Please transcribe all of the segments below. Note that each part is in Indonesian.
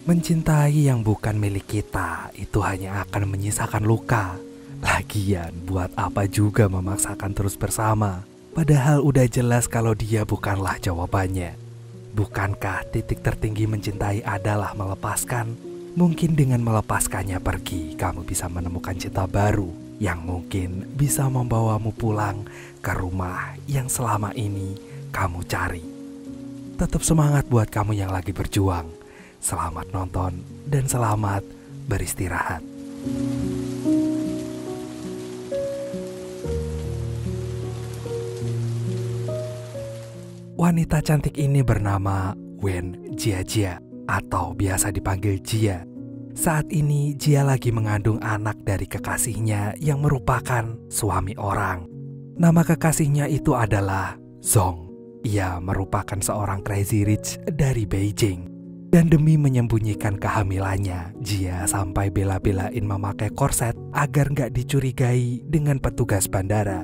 Mencintai yang bukan milik kita itu hanya akan menyisakan luka. Lagian buat apa juga memaksakan terus bersama, padahal udah jelas kalau dia bukanlah jawabannya. Bukankah titik tertinggi mencintai adalah melepaskan? Mungkin dengan melepaskannya pergi, kamu bisa menemukan cinta baru yang mungkin bisa membawamu pulang ke rumah yang selama ini kamu cari. Tetap semangat buat kamu yang lagi berjuang. Selamat nonton dan selamat beristirahat. Wanita cantik ini bernama Wen Jiajia atau biasa dipanggil Jia. Saat ini Jia lagi mengandung anak dari kekasihnya yang merupakan suami orang. Nama kekasihnya itu adalah Zong. Ia merupakan seorang crazy rich dari Beijing. Dan demi menyembunyikan kehamilannya, Jia sampai bela-belain memakai korset agar nggak dicurigai dengan petugas bandara.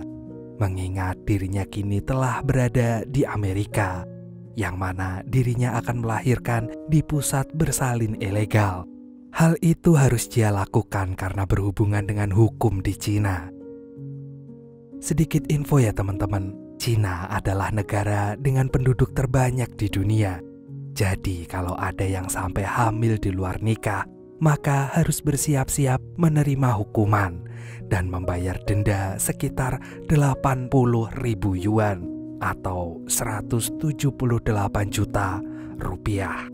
Mengingat dirinya kini telah berada di Amerika, yang mana dirinya akan melahirkan di pusat bersalin ilegal. Hal itu harus Jia lakukan karena berhubungan dengan hukum di Cina. Sedikit info ya teman-teman, Cina adalah negara dengan penduduk terbanyak di dunia. Jadi kalau ada yang sampai hamil di luar nikah, maka harus bersiap-siap menerima hukuman dan membayar denda sekitar 80.000 yuan atau 178 juta rupiah.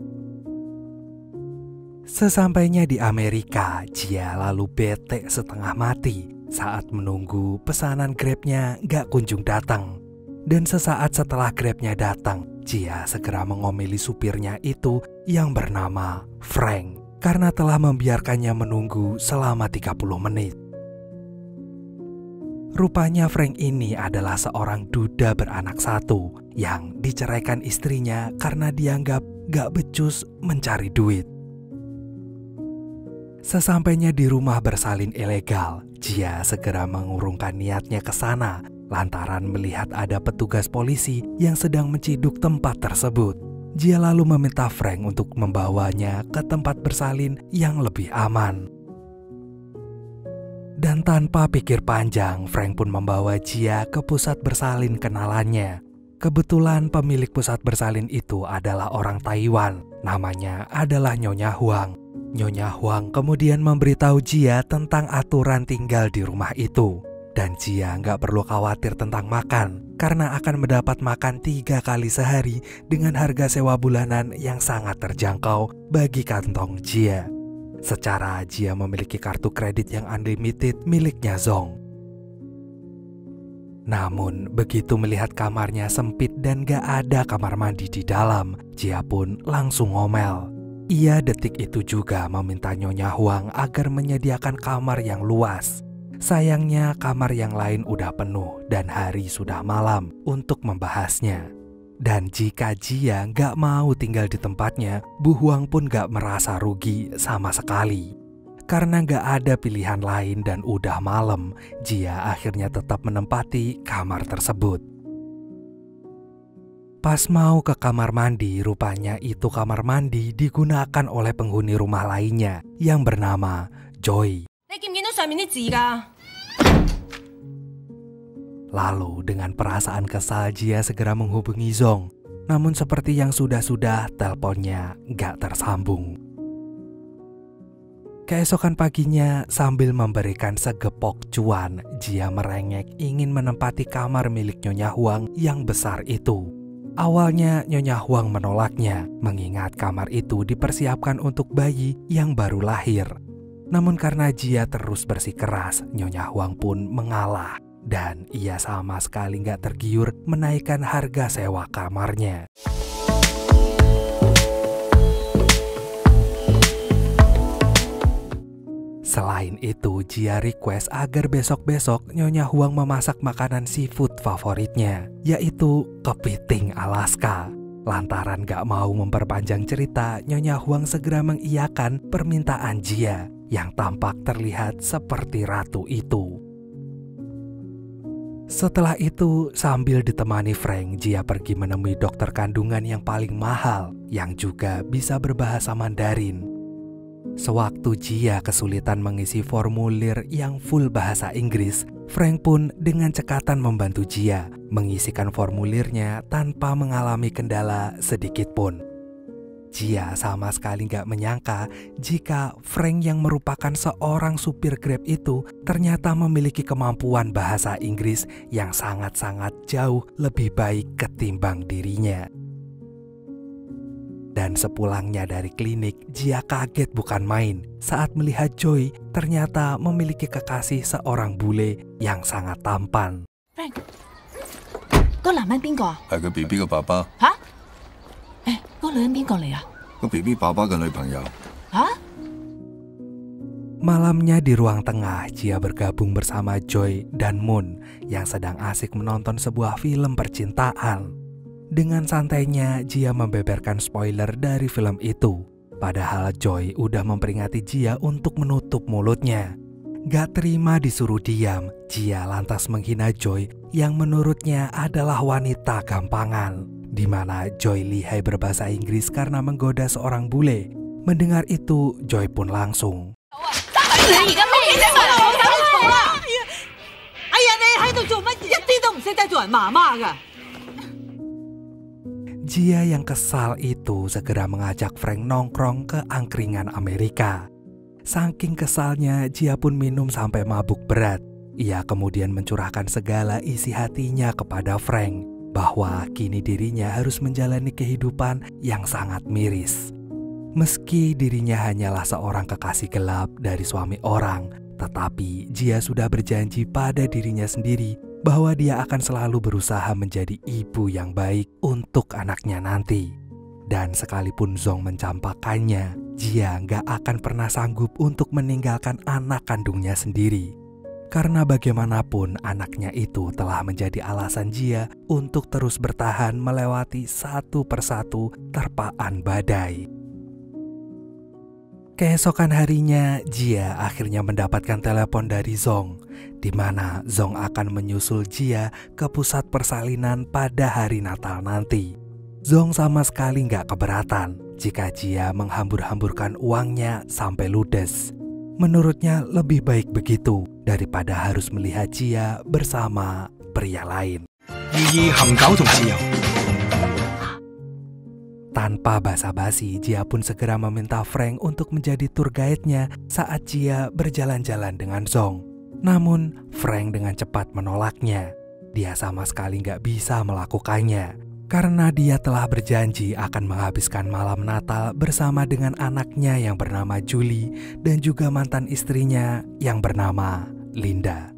Sesampainya di Amerika, Jia lalu bete setengah mati saat menunggu pesanan Grabnya gak kunjung datang. Dan sesaat setelah Grabnya datang, Jia segera mengomeli supirnya itu yang bernama Frank karena telah membiarkannya menunggu selama 30 menit. Rupanya Frank ini adalah seorang duda beranak satu yang diceraikan istrinya karena dianggap gak becus mencari duit. Sesampainya di rumah bersalin ilegal, Jia segera mengurungkan niatnya ke sana lantaran melihat ada petugas polisi yang sedang menciduk tempat tersebut. Jia lalu meminta Frank untuk membawanya ke tempat bersalin yang lebih aman. Dan tanpa pikir panjang, Frank pun membawa Jia ke pusat bersalin kenalannya. Kebetulan pemilik pusat bersalin itu adalah orang Taiwan, namanya adalah Nyonya Huang. Nyonya Huang kemudian memberitahu Jia tentang aturan tinggal di rumah itu. Dan Jia nggak perlu khawatir tentang makan, karena akan mendapat makan 3 kali sehari dengan harga sewa bulanan yang sangat terjangkau bagi kantong Jia. Secara Jia memiliki kartu kredit yang unlimited miliknya Zong. Namun begitu melihat kamarnya sempit dan gak ada kamar mandi di dalam, Jia pun langsung ngomel. Ia detik itu juga meminta Nyonya Huang agar menyediakan kamar yang luas. Sayangnya kamar yang lain udah penuh dan hari sudah malam untuk membahasnya. Dan jika Jia gak mau tinggal di tempatnya, Bu Huang pun gak merasa rugi sama sekali. Karena gak ada pilihan lain dan udah malam, Jia akhirnya tetap menempati kamar tersebut. Pas mau ke kamar mandi, rupanya itu kamar mandi digunakan oleh penghuni rumah lainnya yang bernama Joy. Lalu dengan perasaan kesal Jia segera menghubungi Zong. Namun seperti yang sudah-sudah, teleponnya gak tersambung. Keesokan paginya sambil memberikan segepok cuan, Jia merengek ingin menempati kamar milik Nyonya Huang yang besar itu. Awalnya Nyonya Huang menolaknya, mengingat kamar itu dipersiapkan untuk bayi yang baru lahir. Namun karena Jia terus bersikeras, Nyonya Huang pun mengalah. Dan ia sama sekali gak tergiur menaikkan harga sewa kamarnya. Selain itu, Jia request agar besok-besok Nyonya Huang memasak makanan seafood favoritnya, yaitu kepiting Alaska. Lantaran gak mau memperpanjang cerita, Nyonya Huang segera mengiyakan permintaan Jia yang tampak terlihat seperti ratu itu. Setelah itu, sambil ditemani Frank, Jia pergi menemui dokter kandungan yang paling mahal, yang juga bisa berbahasa Mandarin. Sewaktu Jia kesulitan mengisi formulir yang full bahasa Inggris, Frank pun dengan cekatan membantu Jia mengisikan formulirnya tanpa mengalami kendala sedikit pun. Jia sama sekali gak menyangka jika Frank yang merupakan seorang supir Grab itu ternyata memiliki kemampuan bahasa Inggris yang sangat-sangat jauh lebih baik ketimbang dirinya. Dan sepulangnya dari klinik, Jia kaget bukan main saat melihat Joy ternyata memiliki kekasih seorang bule yang sangat tampan. Frank,嗰個男人邊個啊？係佢 BB 嘅爸爸。嚇？嗰個女人邊個嚟啊？個 BB 爸爸嘅女朋友。嚇？ Malamnya di ruang tengah, Jia bergabung bersama Joy dan Moon yang sedang asik menonton sebuah film percintaan. Dengan santainya, Jia membeberkan spoiler dari film itu. Padahal Joy udah memperingati Jia untuk menutup mulutnya. Gak terima disuruh diam, Jia lantas menghina Joy yang menurutnya adalah wanita gampangan. Di mana Joy lihai berbahasa Inggris karena menggoda seorang bule. Mendengar itu, Joy pun langsung. Jia yang kesal itu segera mengajak Frank nongkrong ke angkringan Amerika. Saking kesalnya, Jia pun minum sampai mabuk berat. Ia kemudian mencurahkan segala isi hatinya kepada Frank, bahwa kini dirinya harus menjalani kehidupan yang sangat miris. Meski dirinya hanyalah seorang kekasih gelap dari suami orang, tetapi Jia sudah berjanji pada dirinya sendiri bahwa dia akan selalu berusaha menjadi ibu yang baik untuk anaknya nanti. Dan sekalipun Zong mencampakkannya, Jia nggak akan pernah sanggup untuk meninggalkan anak kandungnya sendiri. Karena bagaimanapun anaknya itu telah menjadi alasan Jia untuk terus bertahan melewati satu persatu terpaan badai. Keesokan harinya, Jia akhirnya mendapatkan telepon dari Zong, di mana Zong akan menyusul Jia ke pusat persalinan pada hari Natal nanti. Zong sama sekali nggak keberatan jika Jia menghambur-hamburkan uangnya sampai ludes. Menurutnya lebih baik begitu daripada harus melihat Jia bersama pria lain. Tanpa basa-basi, Jia pun segera meminta Frank untuk menjadi tour guide-nya saat Jia berjalan-jalan dengan Zong. Namun, Frank dengan cepat menolaknya. Dia sama sekali nggak bisa melakukannya, karena dia telah berjanji akan menghabiskan malam Natal bersama dengan anaknya yang bernama Julie dan juga mantan istrinya yang bernama Linda.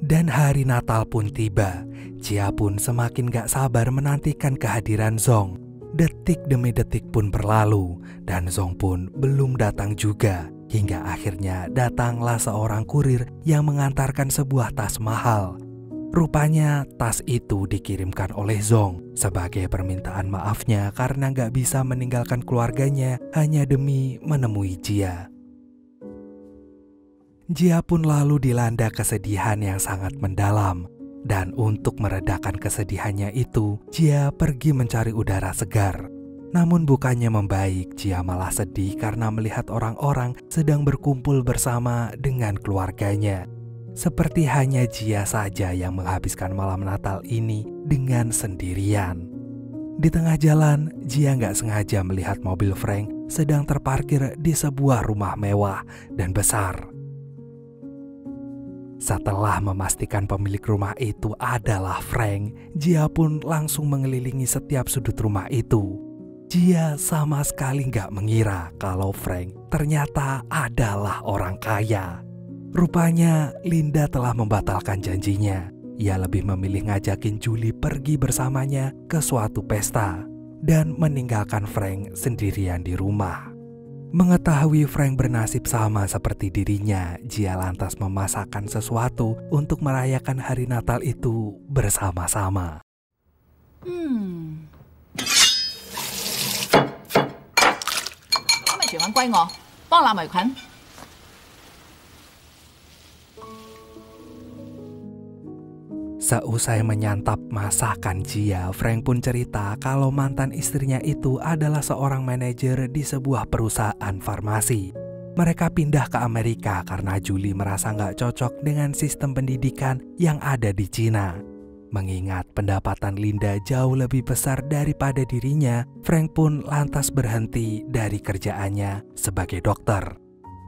Dan hari Natal pun tiba. Jia pun semakin gak sabar menantikan kehadiran Zong. Detik demi detik pun berlalu dan Zong pun belum datang juga. Hingga akhirnya datanglah seorang kurir yang mengantarkan sebuah tas mahal. Rupanya tas itu dikirimkan oleh Zong sebagai permintaan maafnya karena gak bisa meninggalkan keluarganya hanya demi menemui Jia. Jia pun lalu dilanda kesedihan yang sangat mendalam. Dan untuk meredakan kesedihannya itu, Jia pergi mencari udara segar. Namun bukannya membaik, Jia malah sedih karena melihat orang-orang sedang berkumpul bersama dengan keluarganya. Seperti hanya Jia saja yang menghabiskan malam Natal ini dengan sendirian. Di tengah jalan, Jia nggak sengaja melihat mobil Frank sedang terparkir di sebuah rumah mewah dan besar. Setelah memastikan pemilik rumah itu adalah Frank, Jia pun langsung mengelilingi setiap sudut rumah itu. Jia sama sekali nggak mengira kalau Frank ternyata adalah orang kaya. Rupanya Linda telah membatalkan janjinya. Ia lebih memilih ngajakin Julie pergi bersamanya ke suatu pesta dan meninggalkan Frank sendirian di rumah. Mengetahui Frank bernasib sama seperti dirinya, Jia lantas memasakkan sesuatu untuk merayakan hari Natal itu bersama-sama. Seusai menyantap masakan Jia, Frank pun cerita kalau mantan istrinya itu adalah seorang manajer di sebuah perusahaan farmasi. Mereka pindah ke Amerika karena Julie merasa nggak cocok dengan sistem pendidikan yang ada di Cina. Mengingat pendapatan Linda jauh lebih besar daripada dirinya, Frank pun lantas berhenti dari kerjaannya sebagai dokter.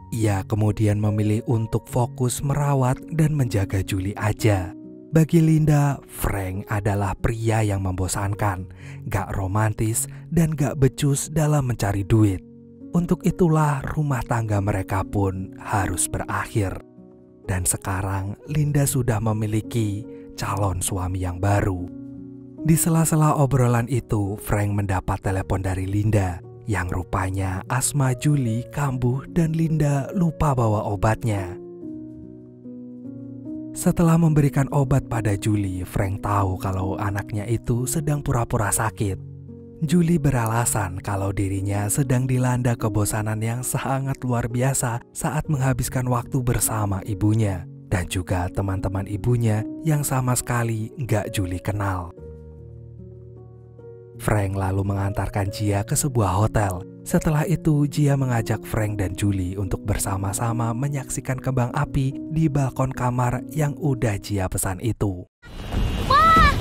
Ia kemudian memilih untuk fokus merawat dan menjaga Julie aja. Bagi Linda, Frank adalah pria yang membosankan, gak romantis, dan gak becus dalam mencari duit. Untuk itulah rumah tangga mereka pun harus berakhir. Dan sekarang Linda sudah memiliki calon suami yang baru. Di sela-sela obrolan itu, Frank mendapat telepon dari Linda, yang rupanya asma Julie kambuh dan Linda lupa bawa obatnya. Setelah memberikan obat pada Julie, Frank tahu kalau anaknya itu sedang pura-pura sakit. Julie beralasan kalau dirinya sedang dilanda kebosanan yang sangat luar biasa saat menghabiskan waktu bersama ibunya dan juga teman-teman ibunya yang sama sekali nggak Julie kenal. Frank lalu mengantarkan Jia ke sebuah hotel. Setelah itu, Jia mengajak Frank dan Julie untuk bersama-sama menyaksikan kembang api di balkon kamar yang udah Jia pesan itu. Wah,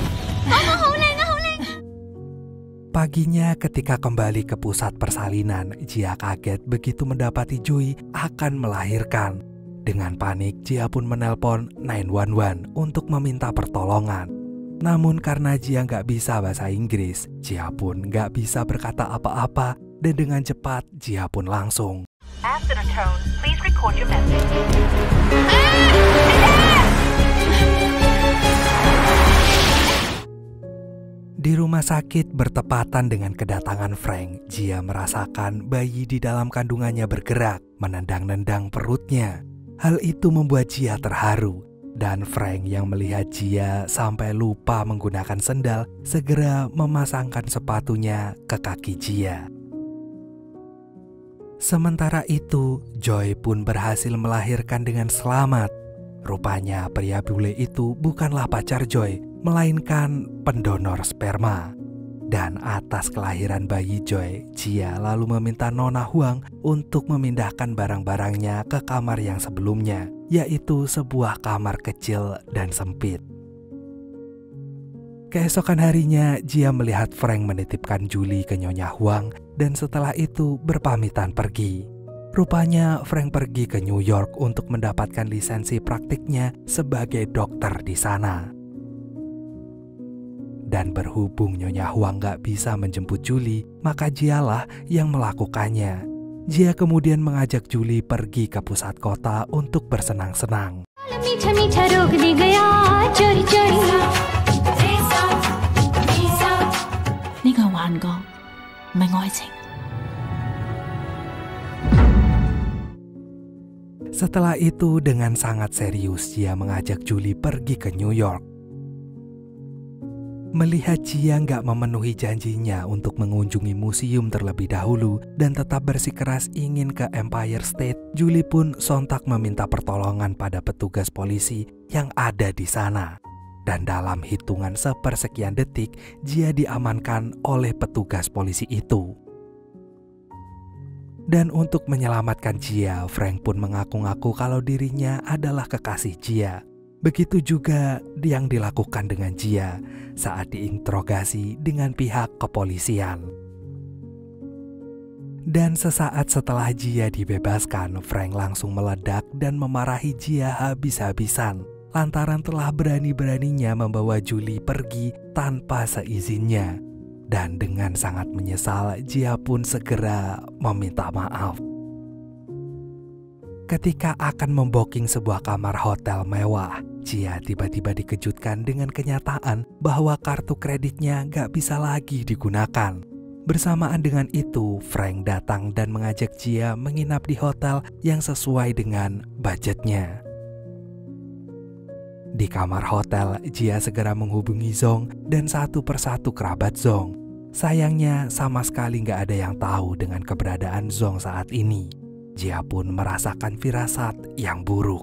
Paginya ketika kembali ke pusat persalinan, Jia kaget begitu mendapati Joy akan melahirkan. Dengan panik, Jia pun menelpon 911 untuk meminta pertolongan. Namun karena Jia nggak bisa bahasa Inggris, Jia pun nggak bisa berkata apa-apa dan dengan cepat Jia pun langsung. After the tone, please record your message. Di rumah sakit bertepatan dengan kedatangan Frank, Jia merasakan bayi di dalam kandungannya bergerak, menendang-nendang perutnya. Hal itu membuat Jia terharu. Dan Frank yang melihat Jia sampai lupa menggunakan sendal segera memasangkan sepatunya ke kaki Jia. Sementara itu, Joy pun berhasil melahirkan dengan selamat. Rupanya pria bule itu bukanlah pacar Joy, melainkan pendonor sperma. Dan atas kelahiran bayi Joy, Jia lalu meminta Nona Huang untuk memindahkan barang-barangnya ke kamar yang sebelumnya, yaitu sebuah kamar kecil dan sempit. Keesokan harinya, Jia melihat Frank menitipkan Julie ke Nyonya Huang dan setelah itu berpamitan pergi. Rupanya Frank pergi ke New York untuk mendapatkan lisensi praktiknya sebagai dokter di sana. Dan berhubung Nyonya Huang gak bisa menjemput Julie, maka Jialah yang melakukannya. Jia kemudian mengajak Julie pergi ke pusat kota untuk bersenang-senang. Setelah itu dengan sangat serius Jia mengajak Julie pergi ke New York. Melihat Jia nggak memenuhi janjinya untuk mengunjungi museum terlebih dahulu dan tetap bersikeras ingin ke Empire State, Julie pun sontak meminta pertolongan pada petugas polisi yang ada di sana. Dan dalam hitungan sepersekian detik, Jia diamankan oleh petugas polisi itu. Dan untuk menyelamatkan Jia, Frank pun mengaku-ngaku kalau dirinya adalah kekasih Jia. Begitu juga yang dilakukan dengan Jia saat diinterogasi dengan pihak kepolisian. Dan sesaat setelah Jia dibebaskan, Frank langsung meledak dan memarahi Jia habis-habisan lantaran telah berani-beraninya membawa Julie pergi tanpa seizinnya. Dan dengan sangat menyesal, Jia pun segera meminta maaf. Ketika akan membooking sebuah kamar hotel mewah, Jia tiba-tiba dikejutkan dengan kenyataan bahwa kartu kreditnya gak bisa lagi digunakan. Bersamaan dengan itu, Frank datang dan mengajak Jia menginap di hotel yang sesuai dengan budgetnya. Di kamar hotel, Jia segera menghubungi Zong dan satu persatu kerabat Zong. Sayangnya sama sekali gak ada yang tahu dengan keberadaan Zong saat ini. Jia pun merasakan firasat yang buruk.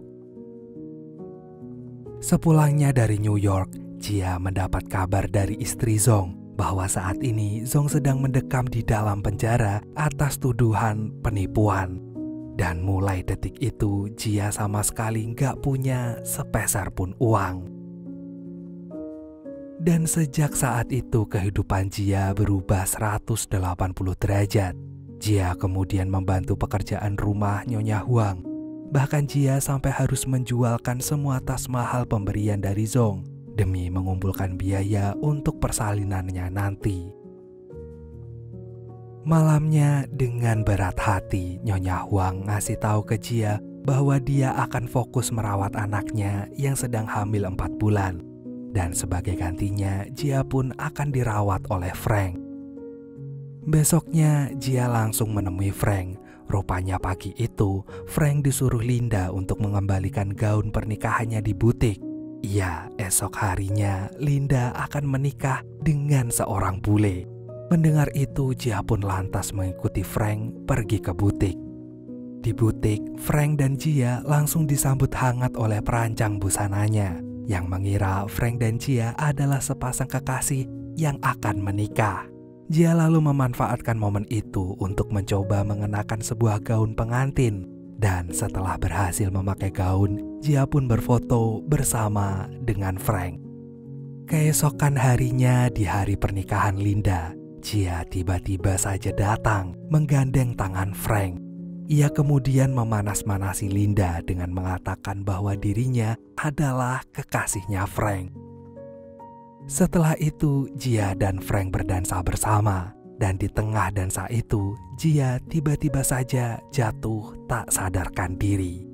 Sepulangnya dari New York, Jia mendapat kabar dari istri Zong bahwa saat ini Zong sedang mendekam di dalam penjara atas tuduhan penipuan. Dan mulai detik itu Jia sama sekali nggak punya sepeser pun uang. Dan sejak saat itu kehidupan Jia berubah 180 derajat. Jia kemudian membantu pekerjaan rumah Nyonya Huang. Bahkan Jia sampai harus menjualkan semua tas mahal pemberian dari Zong demi mengumpulkan biaya untuk persalinannya nanti. Malamnya dengan berat hati Nyonya Huang ngasih tahu ke Jia bahwa dia akan fokus merawat anaknya yang sedang hamil 4 bulan. Dan sebagai gantinya Jia pun akan dirawat oleh Frank. Besoknya Jia langsung menemui Frank. Rupanya pagi itu Frank disuruh Linda untuk mengembalikan gaun pernikahannya di butik. Iya, esok harinya Linda akan menikah dengan seorang bule. Mendengar itu Jia pun lantas mengikuti Frank pergi ke butik. Di butik, Frank dan Jia langsung disambut hangat oleh perancang busananya yang mengira Frank dan Jia adalah sepasang kekasih yang akan menikah. Jia lalu memanfaatkan momen itu untuk mencoba mengenakan sebuah gaun pengantin. Dan setelah berhasil memakai gaun, Jia pun berfoto bersama dengan Frank. Keesokan harinya di hari pernikahan Linda, Jia tiba-tiba saja datang menggandeng tangan Frank. Ia kemudian memanas-manasi Linda dengan mengatakan bahwa dirinya adalah kekasihnya Frank. Setelah itu, Jia dan Frank berdansa bersama. Dan di tengah dansa itu, Jia tiba-tiba saja jatuh tak sadarkan diri.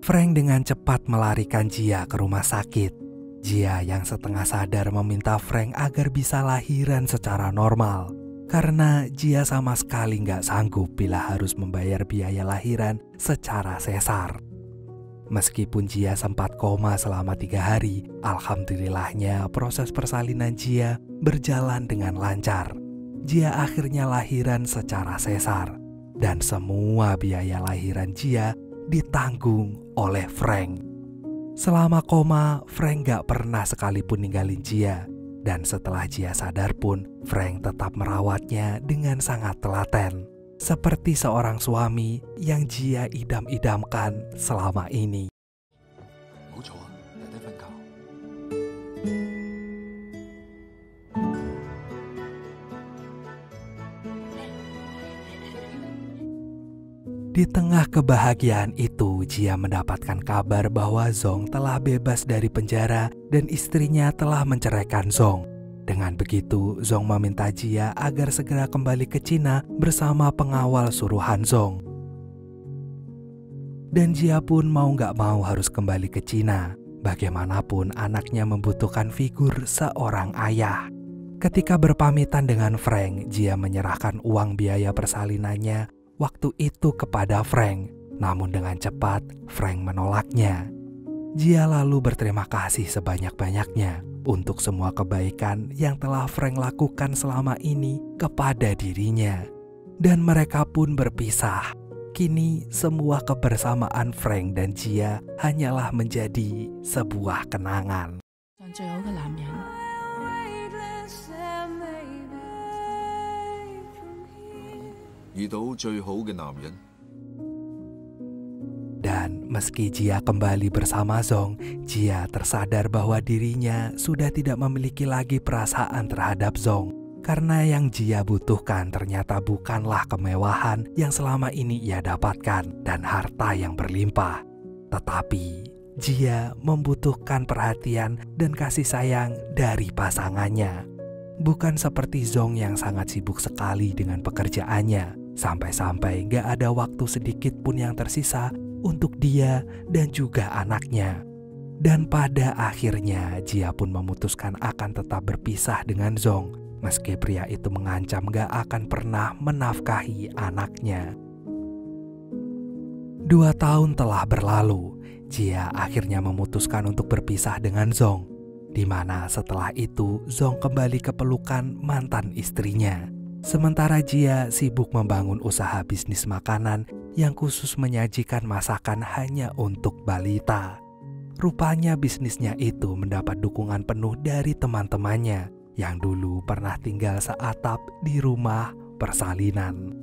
Frank dengan cepat melarikan Jia ke rumah sakit. Jia yang setengah sadar meminta Frank agar bisa lahiran secara normal. Karena Jia sama sekali nggak sanggup bila harus membayar biaya lahiran secara sesar. Meskipun Jia sempat koma selama 3 hari, alhamdulillahnya proses persalinan Jia berjalan dengan lancar. Jia akhirnya lahiran secara sesar. Dan semua biaya lahiran Jia ditanggung oleh Frank. Selama koma, Frank gak pernah sekalipun ninggalin Jia. Dan setelah Jia sadar pun, Frank tetap merawatnya dengan sangat telaten. Seperti seorang suami yang Jia idam-idamkan selama ini. Di tengah kebahagiaan itu, Jia mendapatkan kabar bahwa Zong telah bebas dari penjara dan istrinya telah menceraikan Zong. Dengan begitu, Zong meminta Jia agar segera kembali ke Cina bersama pengawal suruhan Zong. Dan Jia pun mau gak mau harus kembali ke Cina. Bagaimanapun anaknya membutuhkan figur seorang ayah. Ketika berpamitan dengan Frank, Jia menyerahkan uang biaya persalinannya waktu itu kepada Frank. Namun dengan cepat, Frank menolaknya. Jia lalu berterima kasih sebanyak-banyaknya untuk semua kebaikan yang telah Frank lakukan selama ini kepada dirinya. Dan mereka pun berpisah. Kini semua kebersamaan Frank dan Jia hanyalah menjadi sebuah kenangan. 最好嘅男人。 遇到最好嘅男人。 Dan meski Jia kembali bersama Zong, Jia tersadar bahwa dirinya sudah tidak memiliki lagi perasaan terhadap Zong. Karena yang Jia butuhkan ternyata bukanlah kemewahan yang selama ini ia dapatkan dan harta yang berlimpah. Tetapi Jia membutuhkan perhatian dan kasih sayang dari pasangannya. Bukan seperti Zong yang sangat sibuk sekali dengan pekerjaannya. Sampai-sampai gak ada waktu sedikit pun yang tersisa untuk dia dan juga anaknya. Dan pada akhirnya Jia pun memutuskan akan tetap berpisah dengan Zong. Meski pria itu mengancam gak akan pernah menafkahi anaknya. 2 tahun telah berlalu. Jia akhirnya memutuskan untuk berpisah dengan Zong. Di mana setelah itu Zong kembali ke pelukan mantan istrinya. Sementara Jia sibuk membangun usaha bisnis makanan yang khusus menyajikan masakan hanya untuk balita. rupanya bisnisnya itu mendapat dukungan penuh dari teman-temannya yang dulu pernah tinggal seatap di rumah persalinan.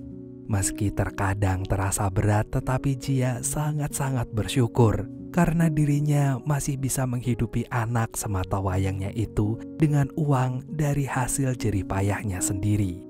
Meski terkadang terasa berat, tetapi Jia sangat-sangat bersyukur karena dirinya masih bisa menghidupi anak semata wayangnya itu dengan uang dari hasil jerih payahnya sendiri.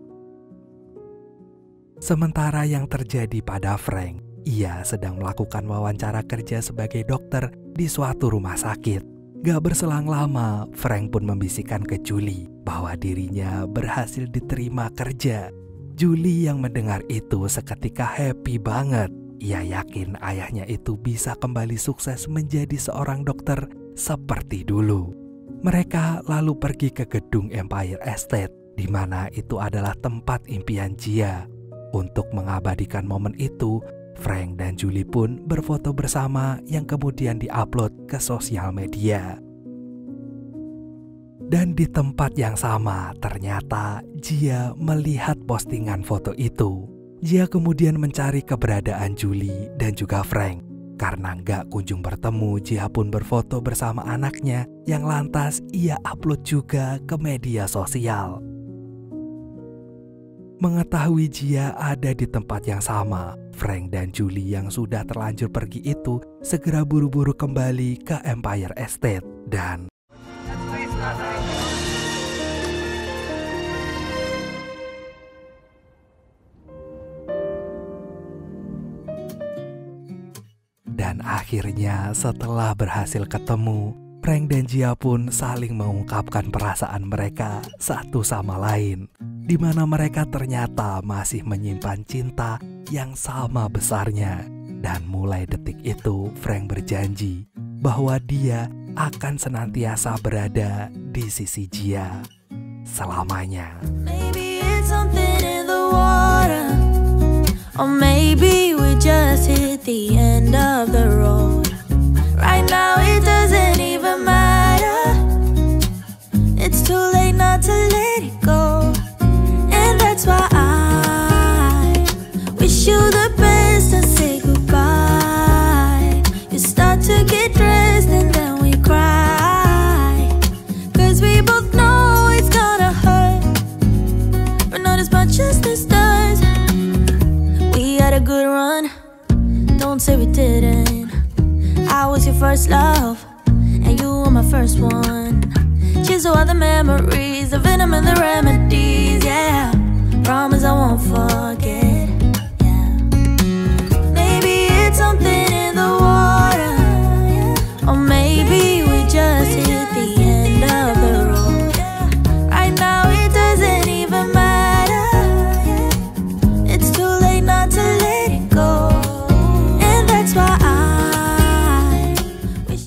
Sementara yang terjadi pada Frank, ia sedang melakukan wawancara kerja sebagai dokter di suatu rumah sakit. Gak berselang lama, Frank pun membisikkan ke Julie bahwa dirinya berhasil diterima kerja. Julie yang mendengar itu seketika happy banget. Ia yakin ayahnya itu bisa kembali sukses menjadi seorang dokter seperti dulu. Mereka lalu pergi ke gedung Empire Estate, di mana itu adalah tempat impian Jia. Untuk mengabadikan momen itu, Frank dan Julie pun berfoto bersama yang kemudian diupload ke sosial media. Dan di tempat yang sama, ternyata Jia melihat postingan foto itu. Jia kemudian mencari keberadaan Julie dan juga Frank. Karena nggak kunjung bertemu, Jia pun berfoto bersama anaknya yang lantas ia upload juga ke media sosial. Mengetahui Jia ada di tempat yang sama, Frank dan Julie yang sudah terlanjur pergi itu segera buru-buru kembali ke Empire Estate dan akhirnya setelah berhasil ketemu, Frank dan Jia pun saling mengungkapkan perasaan mereka satu sama lain, di mana mereka ternyata masih menyimpan cinta yang sama besarnya. Dan mulai detik itu, Frank berjanji bahwa dia akan senantiasa berada di sisi Jia selamanya. Maybe it's something in the water, or maybe we just hit the end of the road. Right now it doesn't even matter. It's too late not to let it go. And that's why I wish you the best and say goodbye. You start to get dressed and then we cry, 'cause we both know it's gonna hurt, but not as much as this does. We had a good run, don't say we didn't. I was your first love, and you were my first one. Cheers to all the memories, the venom and the remedies, yeah.